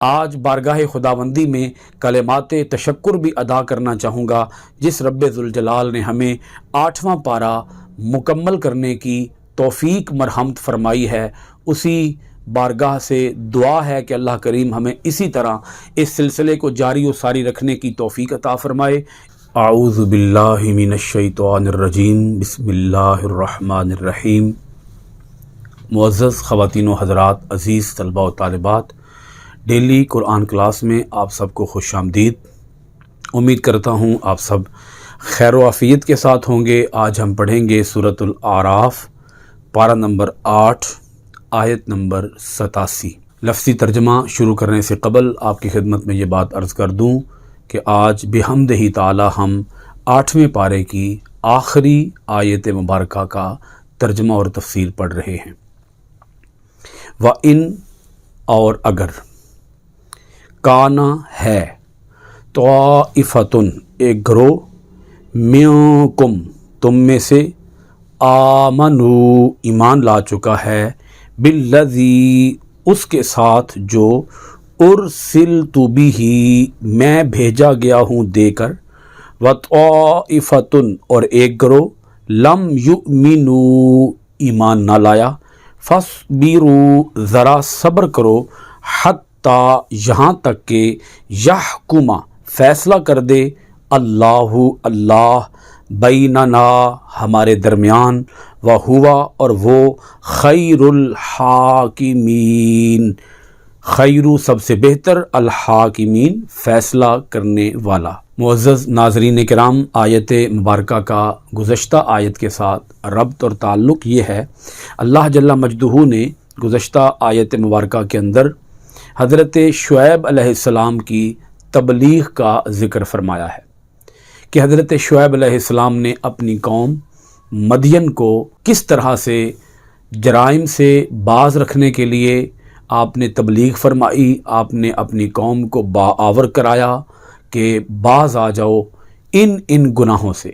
آج بارگاہ خداوندی میں کلمات تشکر بھی ادا کرنا چاہوں گا جس رب ذوالجلال نے ہمیں 8واں پارہ مکمل کرنے کی توفیق مرحمت فرمائی ہے۔ اسی بارگاہ سے دعا ہے کہ اللہ کریم ہمیں اسی طرح اس سلسلے کو جاری و ساری رکھنے کی توفیق عطا فرمائے۔ اعوذ باللہ من الشیطان الرجیم، بسم اللہ الرحمن الرحیم۔ معزز خواتین و حضرات، عزیز طلباء و طالبات، ڈیلی قرآن کلاس میں آپ سب کو خوش آمدید۔ امید کرتا ہوں آپ سب خیر و عافیت کے ساتھ ہوں گے۔ آج ہم پڑھیں گے سورۃ الاعراف، پارہ نمبر 8، آیت نمبر 87۔ لفظی ترجمہ شروع کرنے سے قبل آپ کی خدمت میں یہ بات عرض کر دوں کہ آج بحمدہ تعالی ہم 8ویں پارے کی آخری آیت مبارکہ کا ترجمہ اور تفسیر پڑھ رہے ہیں۔ وَإِن، اور اگر، کانا ہے، طائفتن، ایک گروہ، منکم، تم میں سے، آمنو، ایمان لا چکا ہے، بالذی، اس کے ساتھ جو، ارسلت بہ، میں بھیجا گیا ہوں دے کر، وطائفتن، اور ایک گروہ، لم یؤمنو، ایمان نہ لایا، فاصبروا، ذرا صبر کرو، حتی، یہاں تک کہ، یحکم، فیصلہ کر دے، اللہ بیننا، ہمارے درمیان، وہوا، اور وہ، خیر الحاکمین، خیر، سب سے بہتر، الحاکمین، فیصلہ کرنے والا۔ معزز ناظرین کرام، آیت مبارکہ کا گزشتہ آیت کے ساتھ ربط اور تعلق یہ ہے، اللہ جل مجدہ نے گزشتہ آیت مبارکہ کے اندر حضرت شعیب علیہ السلام کی تبلیغ کا ذکر فرمایا ہے کہ حضرت شعیب علیہ السلام نے اپنی قوم مدین کو کس طرح سے جرائم سے باز رکھنے کے لیے آپ نے تبلیغ فرمائی، آپ نے اپنی قوم کو باآور کرایا کہ باز آ جاؤ ان گناہوں سے،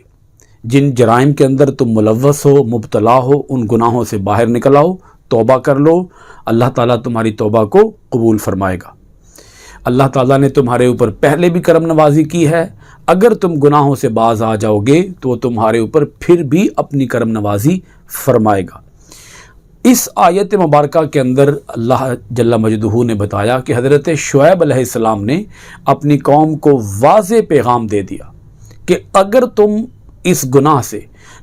جن جرائم کے اندر تم ملوث ہو، مبتلا ہو، ان گناہوں سے باہر نکل آؤ، توبہ کر لو، اللہ تعالیٰ تمہاری توبہ کو قبول فرمائے گا۔ اللہ تعالیٰ نے تمہارے اوپر پہلے بھی کرم نوازی کی ہے، اگر تم گناہوں سے باز آ جاؤ گے تو وہ تمہارے اوپر پھر بھی اپنی کرم نوازی فرمائے گا۔ اس آیت مبارکہ کے اندر اللہ جل مجدہ نے بتایا کہ حضرت شعیب علیہ السلام نے اپنی قوم کو واضح پیغام دے دیا کہ اگر تم اس گناہ سے،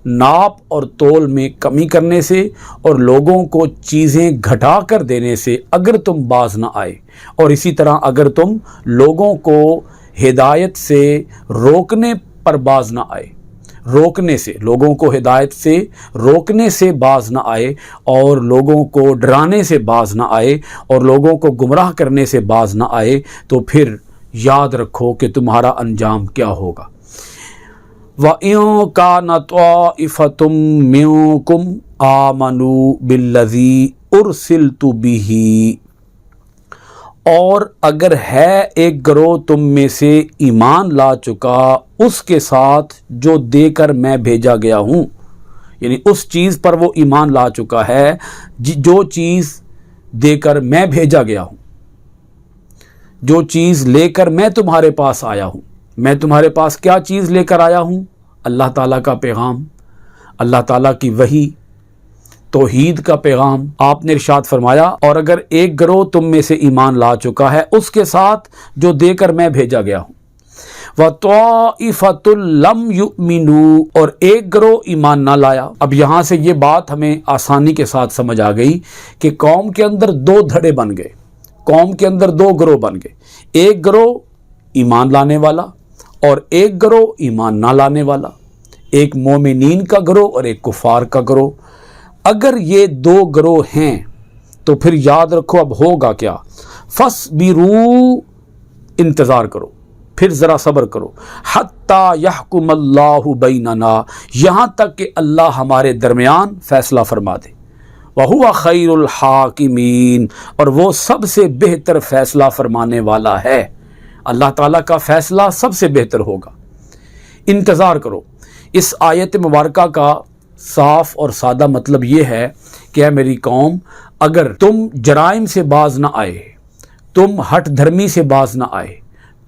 ناپ اور تول میں کمی کرنے سے اور لوگوں کو چیزیں گھٹا کر دینے سے اگر تم باز نہ آئے، اور اسی طرح اگر تم لوگوں کو ہدایت سے روکنے پر باز نہ آئے، روکنے سے، لوگوں کو ہدایت سے روکنے سے باز نہ آئے، اور لوگوں کو ڈرانے سے باز نہ آئے، اور لوگوں کو گمراہ کرنے سے باز نہ آئے، تو پھر یاد رکھو کہ تمہارا انجام کیا ہوگا۔ وَإِن كَانَ طَائِفَةٌ مِّنكُمْ آمَنُوا بِالَّذِي أُرْسِلْتُ بِهِ، اور اگر ہے ایک گروہ تم میں سے ایمان لا چکا اس کے ساتھ جو دے کر میں بھیجا گیا ہوں، یعنی اس چیز پر وہ ایمان لا چکا ہے جو چیز دے کر میں بھیجا گیا ہوں، جو چیز لے کر میں تمہارے پاس آیا ہوں۔ میں تمہارے پاس کیا چیز لے کر آیا ہوں؟ اللہ تعالیٰ کا پیغام، اللہ تعالیٰ کی وحی، توحید کا پیغام۔ آپ نے ارشاد فرمایا، اور اگر ایک گروہ تم میں سے ایمان لا چکا ہے اس کے ساتھ جو دے کر میں بھیجا گیا ہوں، وَطَائِفَةٌ لَمْ يُؤْمِنُوا، اور ایک گروہ ایمان نہ لایا۔ اب یہاں سے یہ بات ہمیں آسانی کے ساتھ سمجھ آ گئی کہ قوم کے اندر دو دھڑے بن گئے، قوم کے اندر دو گروہ بن گئے، ایک گروہ ایمان لانے والا اور ایک گروہ ایمان نہ لانے والا، ایک مومنین کا گروہ اور ایک کفار کا گروہ۔ اگر یہ دو گروہ ہیں تو پھر یاد رکھو اب ہوگا کیا، فَاصْبِرُوا، انتظار کرو، پھر ذرا صبر کرو، حَتَّى يَحْكُمَ اللَّهُ بَيْنَنَا، یہاں تک کہ اللہ ہمارے درمیان فیصلہ فرما دے، وَهُوَ خَيْرُ الْحَاكِمِينَ، اور وہ سب سے بہتر فیصلہ فرمانے والا ہے۔ اللہ تعالیٰ کا فیصلہ سب سے بہتر ہوگا، انتظار کرو۔ اس آیت مبارکہ کا صاف اور سادہ مطلب یہ ہے کہ اے میری قوم، اگر تم جرائم سے باز نہ آئے، तुम हठ धर्मी से बाज ना आए,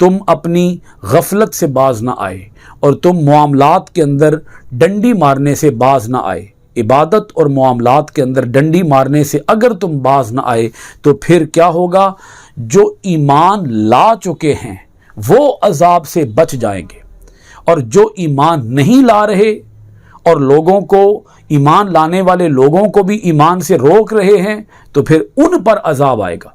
तुम अपनी गफलत से बाज ना आए, और तुम मामलात के अंदर डंडी मारने से बाज ना आए। इबादत और मामलात के अंदर डंडी मारने से अगर तुम बाज ना आए तो फिर क्या होगा? जो ईमान ला चुके हैं वो अजाब से बच जाएंगे, और जो ईमान नहीं ला रहे और लोगों को, ईमान लाने वाले लोगों को भी ईमान से रोक रहे हैं, तो फिर उन पर अजाब आएगा।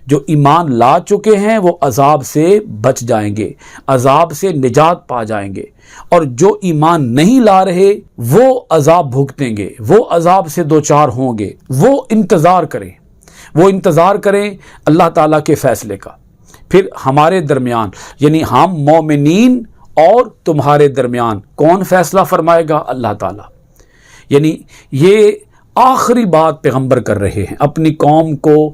जो ईमान ला चुके हैं वो अजाब से बच जाएंगे, अजाब से निजात पा जाएंगे, और जो ईमान नहीं ला रहे वो अजाब भुगतेंगे, वो अजाब से दो चार होंगे। वो इंतज़ार करें अल्लाह ताला के फैसले का। फिर हमारे दरमियान, यानी हम मोमिनीन और तुम्हारे दरमियान कौन फैसला फरमाएगा? अल्लाह ताला। यानी ये आखिरी बात पैगंबर कर रहे हैं अपनी कौम को,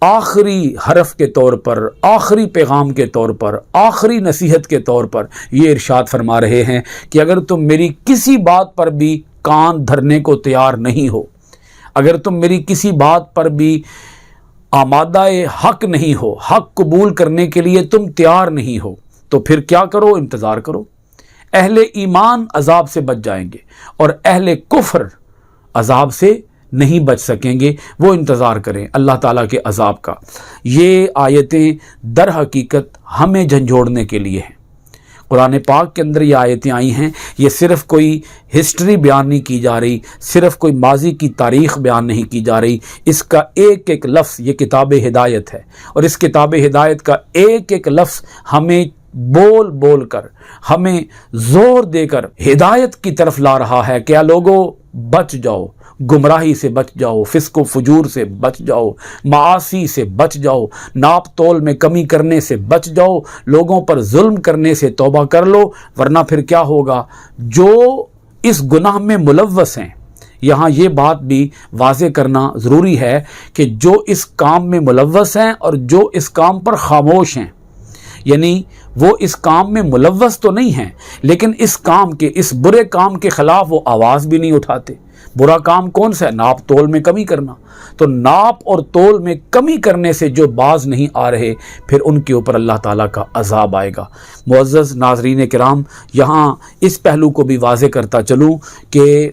आखिरी हरफ के तौर पर, आखिरी पैगाम के तौर पर, आखिरी नसीहत के तौर पर ये इरशाद फरमा रहे हैं कि अगर तुम मेरी किसी बात पर भी कान धरने को तैयार नहीं हो, अगर तुम मेरी किसी बात पर भी आमादाए हक नहीं हो, हक कबूल करने के लिए तुम तैयार नहीं हो, तो फिर क्या करो? इंतज़ार करो। अहले ईमान अजाब से बच जाएंगे और अहले कुफ्र अजाब से नहीं बच सकेंगे। वो इंतज़ार करें अल्लाह ताला के अजाब का। ये आयतें दर हकीकत हमें झंझोड़ने के लिए हैं। कुरान पाक के अंदर ये आयतें आई हैं, ये सिर्फ़ कोई हिस्ट्री बयान नहीं की जा रही, सिर्फ़ कोई माजी की तारीख़ बयान नहीं की जा रही। इसका एक एक लफ्ज़ ये किताब हिदायत है, और इस किताब हिदायत का एक एक लफ्ज़ हमें बोल बोल कर, हमें ज़ोर देकर हिदायत की तरफ ला रहा है। क्या लोगों, बच जाओ, गुमराही से बच जाओ, फिस्को फजूर से बच जाओ, मासी से बच जाओ, नाप तोल में कमी करने से बच जाओ, लोगों पर जुल्म करने से तौबा कर लो, वरना फिर क्या होगा? जो इस गुनाह में मुलव्वस हैं, यहाँ ये बात भी वाज़े करना ज़रूरी है कि जो इस काम में मुलव्वस हैं और जो इस काम पर खामोश हैं, यानी वो इस काम में मुलव्वस तो नहीं हैं, लेकिन इस काम के, इस बुरे काम के ख़िलाफ़ वो आवाज़ भी नहीं उठाते। बुरा काम कौन सा है? नाप तोल में कमी करना। तो नाप और तोल में कमी करने से जो बाज नहीं आ रहे, फिर उनके ऊपर अल्लाह ताला का अजाब आएगा। मुअज़्ज़ज़ नाज़रीन किराम, यहाँ इस पहलू को भी वाज़े करता चलूँ कि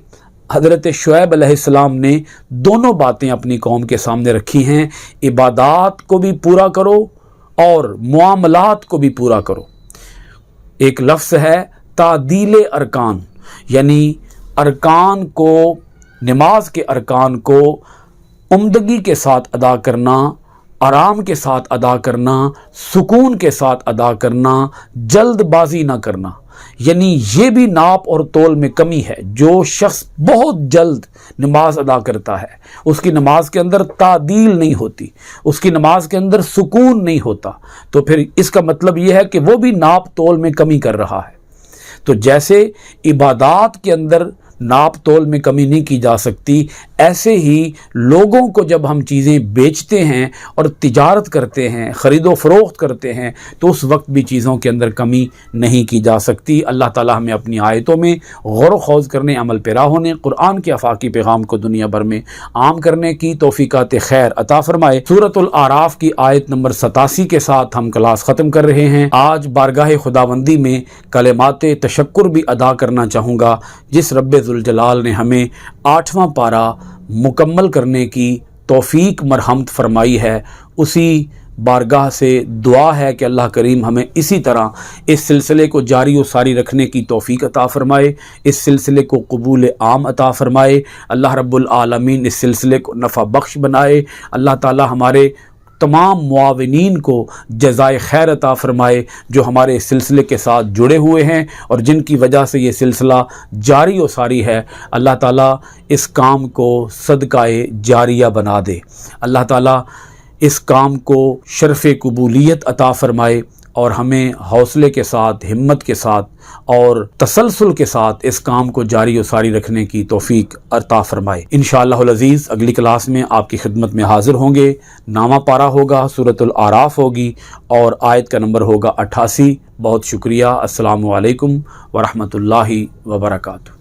हज़रत शुएब अलैहिस्सलाम ने दोनों बातें अपनी कौम के सामने रखी हैं। इबादात को भी पूरा करो और मुआमलात को भी पूरा करो। एक लफ्ज़ है तादील अरकान, यानी अरकान को, नमाज के अरकान को उम्दगी के साथ अदा करना, आराम के साथ अदा करना, सुकून के साथ अदा करना, जल्दबाजी ना करना। यानी ये भी नाप और तोल में कमी है। जो शख्स बहुत जल्द नमाज अदा करता है, उसकी नमाज के अंदर तादील नहीं होती, उसकी नमाज के अंदर सुकून नहीं होता, तो फिर इसका मतलब ये है कि वो भी नाप तोल में कमी कर रहा है। तो जैसे इबादात के अंदर नाप तोल में कमी नहीं की जा सकती, ऐसे ही लोगों को जब हम चीज़ें बेचते हैं और तिजारत करते हैं, ख़रीदो फ़रोख्त करते हैं, तो उस वक्त भी चीज़ों के अंदर कमी नहीं की जा सकती। अल्लाह ताला हमें अपनी आयतों में गौर व खौज़ करने, अमल पेरा होने, कुरान के आफाकी पैगाम को दुनिया भर में आम करने की तौफ़ीक़ात खैर अता फ़रमाए। सूरतुल आराफ की आयत नंबर 87 के साथ हम क्लास ख़त्म कर रहे हैं। आज बारगाह खुदाबंदी में कलिमात तशक्कुर भी अदा करना चाहूँगा, जिस रब्बे ज़ुल जलाल ने हमें 8वां पारा मुकम्मल करने की तौफीक मरहमत फरमाई है। उसी बारगाह से दुआ है कि अल्लाह करीम हमें इसी तरह इस सिलसिले को जारी व सारी रखने की तौफीक अता फ़रमाए, इस सिलसिले को कबूल आम अता फ़रमाए। अल्लाह रब्बुल आलमीन इस सिलसिले को नफ़ा बख्श बनाए। अल्लाह ताला हमारे तमाम मुआविनीन को जज़ाए खैर अता फ़रमाए जो हमारे सिलसिले के साथ जुड़े हुए हैं और जिनकी वजह से ये सिलसिला जारी व सारी है। अल्लाह ताला इस काम को सदकाए जारिया बना दे। अल्लाह ताला इस काम को शर्फ़ कबूलियत अता फ़रमाए और हमें हौसले के साथ, हिम्मत के साथ और तसलसल के साथ इस काम को जारी व सारी रखने की तौफीक अता फ़रमाए। इंशाअल्लाहुल अज़ीज़ अगली क्लास में आपकी खिदमत में हाज़िर होंगे। नामा पारा होगा, सूरतुल आराफ होगी और आयत का नंबर होगा 88। बहुत शुक्रिया। अस्सलामु अलैकुम व रहमतुल्लाहि व बरकातुहू।